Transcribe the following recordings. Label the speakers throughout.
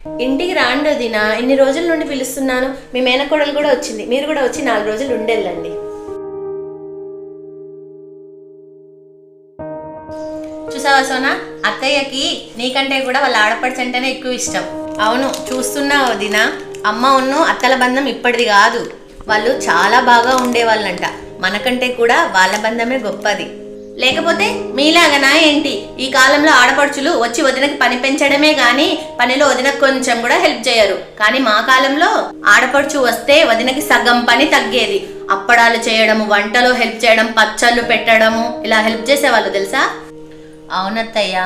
Speaker 1: ఇంటికి రాండి వదిన, ఇన్ని రోజుల నుండి పిలుస్తున్నాను. మీ మేనకోడలు కూడా వచ్చింది, మీరు కూడా వచ్చి 4 రోజులు ఉండెళ్ళండి. చూసావా సోనా, అత్తయ్యకి నీకంటే కూడా వాళ్ళ ఆడపడుచు అంటేనే ఎక్కువ ఇష్టం. అవును, చూస్తున్నావు వదిన, అమ్మ ఉన్ను అత్తల బంధం ఇప్పటిది కాదు. వాళ్ళు చాలా బాగా ఉండేవాళ్ళంట. మనకంటే కూడా వాళ్ళ బంధమే గొప్పది. లేకపోతే మీలాగనా ఏంటి? ఈ కాలంలో ఆడపడుచులు వచ్చి వదినకి పని పెంచడమే గాని పనిలో వదినకు కొంచెం కూడా హెల్ప్ చేయరు. కానీ మా కాలంలో ఆడపడుచు వస్తే వదినకి సగం పని తగ్గేది. అప్పడాలు చేయడము, వంటలో హెల్ప్ చేయడం, పచ్చళ్ళు పెట్టడము, ఇలా హెల్ప్ చేసేవాళ్ళు తెలుసా? అవునత్తయ్య,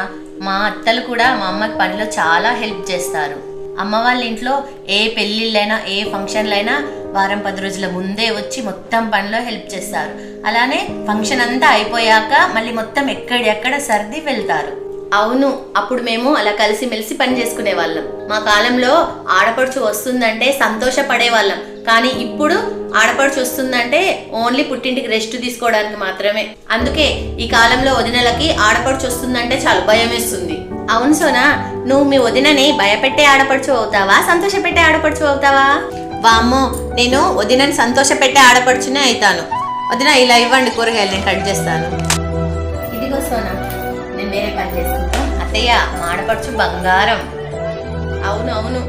Speaker 1: మా అత్తలు కూడా మా అమ్మకి పనిలో చాలా హెల్ప్ చేస్తారు. అమ్మ వాళ్ళ ఇంట్లో ఏ పెళ్ళిళ్ళైనా ఏ ఫంక్షన్లైనా వారం 10 రోజుల ముందే వచ్చి మొత్తం పనిలో హెల్ప్ చేస్తారు. అలానే ఫంక్షన్ అంతా అయిపోయాక మళ్ళీ మొత్తం ఎక్కడెక్కడ సర్ది వెళ్తారు. అవును, అప్పుడు మేము అలా కలిసి మెలిసి పని చేసుకునే వాళ్ళం. మా కాలంలో ఆడపడుచు వస్తుందంటే సంతోషపడే వాళ్ళం. కానీ ఇప్పుడు ఆడపడుచు వస్తుందంటే ఓన్లీ పుట్టింటికి రెస్ట్ తీసుకోవడానికి మాత్రమే. అందుకే ఈ కాలంలో వదినలకి ఆడపడుచు వస్తుందంటే చాలా భయం వేస్తుంది. అవును సోనా, నువ్వు మీ వదినని భయపెట్టే ఆడపడుచు అవుతావా, సంతోషపెట్టే ఆడపడుచు అవుతావా? వామ్మో, నేను వదినని సంతోషపెట్టే ఆడపడుచునే అవుతాను. వదిన ఇలా ఇవ్వండి కూరగాయలు, నేను కట్ చేస్తాను. ఇదిగో సోనా, నేను వేరే పని చేసుకుంటాను. అత్తయ్య, మా ఆడపడుచు బంగారం. అవును అవును.